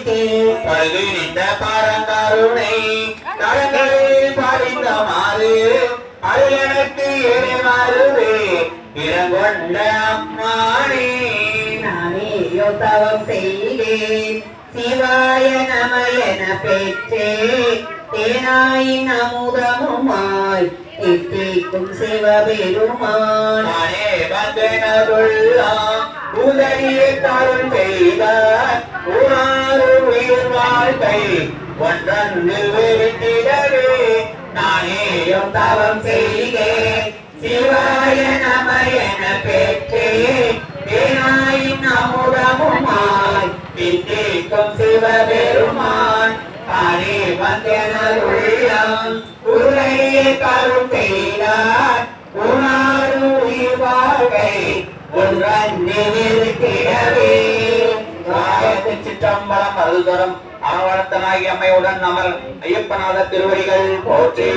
பல்வி நின்ற பாரங்கருணை கடங்களில் பாடிந்தமாறு அது எனக்கு ஏமாறுவே இறங்கொண்ட அம்மானே. நானே தவம் செய்தேன் சிவாய நம என பெற்றே தேனாயின் அமுதமுமாய் தித்திக்கும் சிவபெருமான். நானே வந்தனருள்ளாம் உதவியை தருள் செய்தார் உணாறு உயிர் வாழ்க்கை ஒன்றன்று வெறுத்திடவே நானேயும் தவம் செய்தேன் சிவாய நம என பெற்றே தேனாயின் அமுதமுமாய் தித்திக்கும் சிவபெருமான். தானே வந்தனருள்ளாம் உருளையை தருள் செய்தார் உணாறு உயிர் வாழ்க்கை ஒன்றன்று வெறுத்திடவே. சிற்றம்பலம் அருள்தரம் அரவணத்தனாகி அம்மையுடன் அமர் ஐயப்பநாத திருவடிகள் போற்றி.